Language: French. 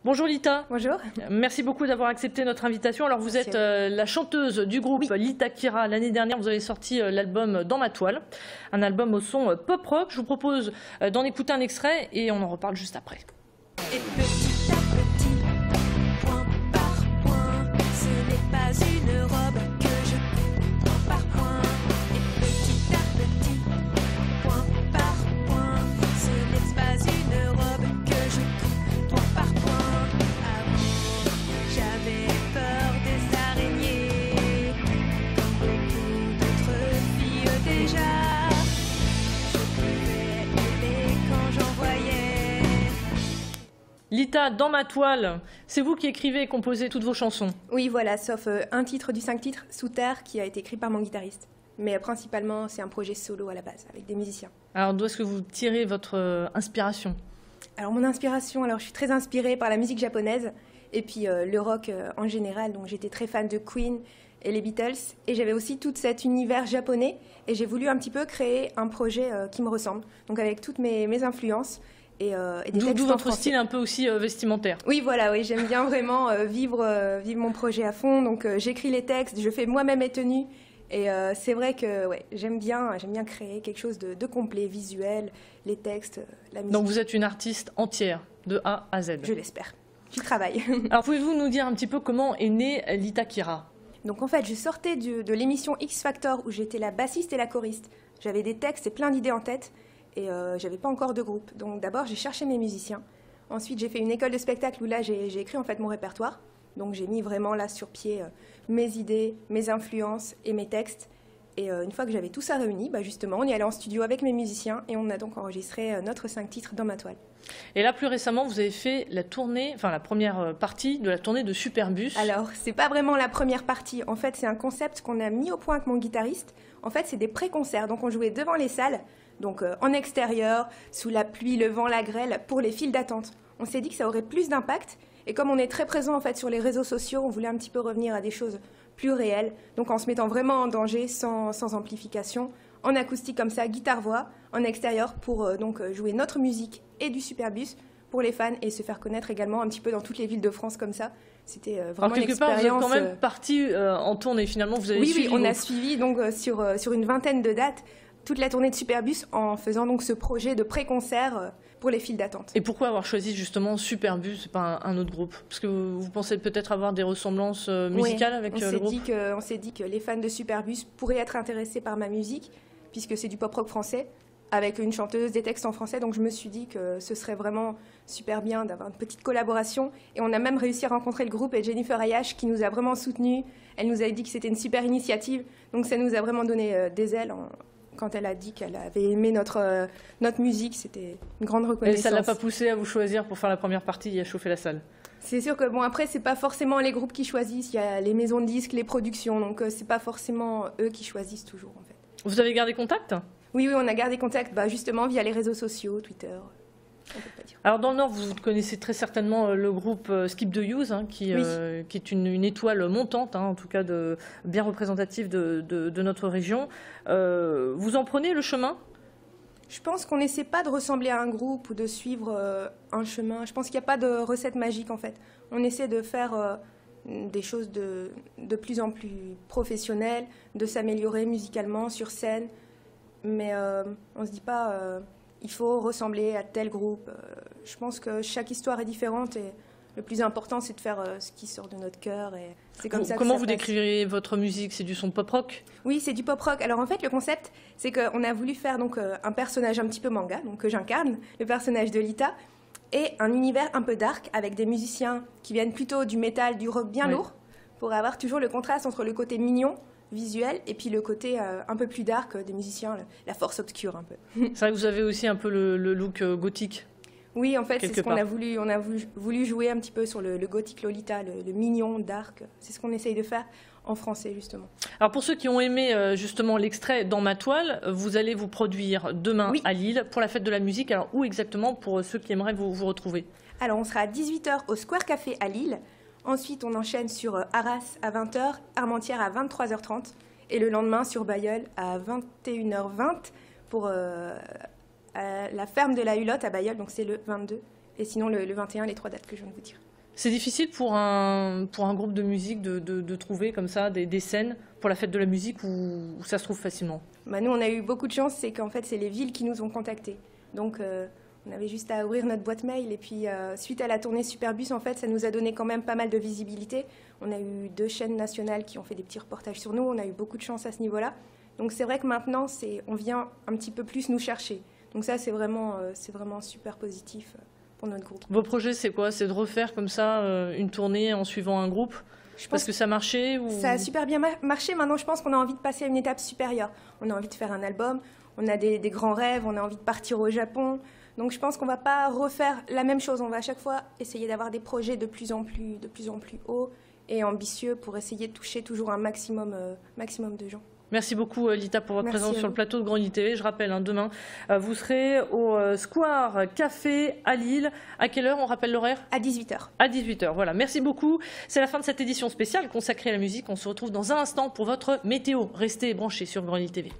Bonjour Lita. Bonjour. Merci beaucoup d'avoir accepté notre invitation. Alors vous êtes la chanteuse du groupe Lita Kira. L'année dernière, vous avez sorti l'album Dans ma toile, un album au son pop-rock. Je vous propose d'en écouter un extrait et on en reparle juste après. Et petit à petit, point par point, ce n'est pas une robe que je couds point par point. Et petit à petit, point par point, ce n'est pas une robe que je couds point par point. Avant, j'avais peur des araignées, comme beaucoup d'autres filles déjà. Je pouvais aimer quand j'en voyais. Lita, Dans ma toile, c'est vous qui écrivez et composez toutes vos chansons. Oui, voilà, sauf un titre du 5 titres, Sous terre, qui a été écrit par mon guitariste. Mais principalement, c'est un projet solo à la base, avec des musiciens. Alors d'où est-ce que vous tirez votre inspiration? Alors mon inspiration, je suis très inspirée par la musique japonaise, et puis le rock en général. Donc j'étais très fan de Queen et les Beatles, et j'avais aussi tout cet univers japonais, et j'ai voulu un petit peu créer un projet qui me ressemble, donc avec toutes mes influences. Et des textes D'où en votre français. style un peu aussi vestimentaire. Oui, voilà, oui, j'aime bien vraiment vivre mon projet à fond. Donc j'écris les textes, je fais moi-même mes tenues. Et c'est vrai que ouais, j'aime bien créer quelque chose de complet, visuel, les textes, la musique. Donc vous êtes une artiste entière, de A à Z. Je l'espère. Du travail. Alors pouvez-vous nous dire un petit peu comment est née Lita Kira? Donc en fait, je sortais de l'émission X Factor où j'étais la bassiste et la choriste. J'avais des textes et plein d'idées en tête. Et j'avais pas encore de groupe. Donc d'abord, j'ai cherché mes musiciens. Ensuite, j'ai fait une école de spectacle où là, j'ai écrit en fait mon répertoire. Donc j'ai mis vraiment là sur pied mes idées, mes influences et mes textes. Et une fois que j'avais tout ça réuni, justement, on y allait en studio avec mes musiciens et on a donc enregistré notre 5 titres Dans ma toile. Et là, plus récemment, vous avez fait la tournée, enfin la première partie de la tournée de Superbus. Alors, c'est pas vraiment la première partie. En fait, c'est un concept qu'on a mis au point avec mon guitariste. En fait, c'est des pré-concerts. Donc on jouait devant les salles. Donc en extérieur, sous la pluie, le vent, la grêle, pour les files d'attente. On s'est dit que ça aurait plus d'impact. Et comme on est très présent en fait sur les réseaux sociaux, on voulait un petit peu revenir à des choses plus réelles. Donc en se mettant vraiment en danger, sans amplification, en acoustique comme ça, guitare-voix, en extérieur pour jouer notre musique et du Superbus pour les fans et se faire connaître également un petit peu dans toutes les villes de France comme ça. C'était vraiment une expérience. Alors quelque part, vous êtes quand même partie en tournée. Finalement, vous avez suivi. Oui, on a suivi donc sur une vingtaine de dates toute la tournée de Superbus en faisant donc ce projet de pré-concert pour les files d'attente. Et pourquoi avoir choisi justement Superbus et pas un autre groupe? Parce que vous pensez peut-être avoir des ressemblances musicales avec le groupe? On s'est dit que les fans de Superbus pourraient être intéressés par ma musique, puisque c'est du pop-rock français, avec une chanteuse, des textes en français. Donc je me suis dit que ce serait vraiment super bien d'avoir une petite collaboration. Et on a même réussi à rencontrer le groupe et Jennifer Ayash qui nous a vraiment soutenus. Elle nous a dit que c'était une super initiative. Donc ça nous a vraiment donné des ailes quand elle a dit qu'elle avait aimé notre musique. C'était une grande reconnaissance. Et ça ne l'a pas poussé à vous choisir pour faire la première partie et à chauffer la salle? C'est sûr que après, c'est pas forcément les groupes qui choisissent. Il y a les maisons de disques, les productions. Donc c'est pas forcément eux qui choisissent toujours en fait. Vous avez gardé contact? Oui, on a gardé contact justement via les réseaux sociaux, Twitter. On peut pas dire. Alors dans le Nord, vous connaissez très certainement le groupe Skip the Use, qui est une étoile montante, en tout cas bien représentative de notre région. Vous en prenez le chemin? Je pense qu'on n'essaie pas de ressembler à un groupe ou de suivre un chemin. Je pense qu'il n'y a pas de recette magique en fait. On essaie de faire des choses de plus en plus professionnelles, de s'améliorer musicalement sur scène. Mais on ne se dit pas il faut ressembler à tel groupe. Je pense que chaque histoire est différente et le plus important c'est de faire ce qui sort de notre cœur. Et c'est comme ça. Comment vous décririez votre musique? C'est du son pop-rock? Oui, c'est du pop-rock. Alors en fait le concept c'est qu'on a voulu faire donc un personnage un petit peu manga, donc que j'incarne, le personnage de Lita, et un univers un peu dark avec des musiciens qui viennent plutôt du métal, du rock bien lourd, pour avoir toujours le contraste entre le côté mignon, visuel, et puis le côté un peu plus dark des musiciens, la force obscure un peu. C'est vrai que vous avez aussi un peu le look gothique. Oui, en fait, c'est ce qu'on a voulu. On a voulu jouer un petit peu sur le gothique Lolita, le mignon, dark. C'est ce qu'on essaye de faire en français, justement. Alors pour ceux qui ont aimé justement l'extrait Dans ma toile, vous allez vous produire demain à Lille pour la fête de la musique. Alors où exactement pour ceux qui aimeraient vous retrouver? Alors on sera à 18h au Square Café à Lille. Ensuite, on enchaîne sur Arras à 20h, Armentières à 23h30 et le lendemain sur Bailleul à 21h20 pour la ferme de la Hulotte à Bailleul, donc c'est le 22. Et sinon, le 21, les 3 dates que je viens de vous dire. C'est difficile pour un groupe de musique de trouver comme ça des scènes pour la fête de la musique où ça se trouve facilement? Bah, nous, on a eu beaucoup de chance, c'est qu'en fait, c'est les villes qui nous ont contactés. Donc, on avait juste à ouvrir notre boîte mail. Et puis, suite à la tournée Superbus, en fait, ça nous a donné quand même pas mal de visibilité. On a eu 2 chaînes nationales qui ont fait des petits reportages sur nous. On a eu beaucoup de chance à ce niveau-là. Donc, c'est vrai que maintenant, on vient un petit peu plus nous chercher. Donc ça, c'est vraiment super positif pour notre groupe. Vos projets, c'est quoi? C'est de refaire comme ça une tournée en suivant un groupe? Parce que ça marchait ou... Ça a super bien marché. Maintenant, je pense qu'on a envie de passer à une étape supérieure. On a envie de faire un album, on a des grands rêves, on a envie de partir au Japon. Donc je pense qu'on ne va pas refaire la même chose. On va à chaque fois essayer d'avoir des projets de plus en plus hauts et ambitieux pour essayer de toucher toujours un maximum de gens. Merci beaucoup Lita pour votre présence sur le plateau de Grand Lille TV. Je rappelle, demain, vous serez au Square Café à Lille. À quelle heure? On rappelle l'horaire? À 18h. À 18h, voilà. Merci beaucoup. C'est la fin de cette édition spéciale consacrée à la musique. On se retrouve dans un instant pour votre météo. Restez branchés sur Grand Lille TV.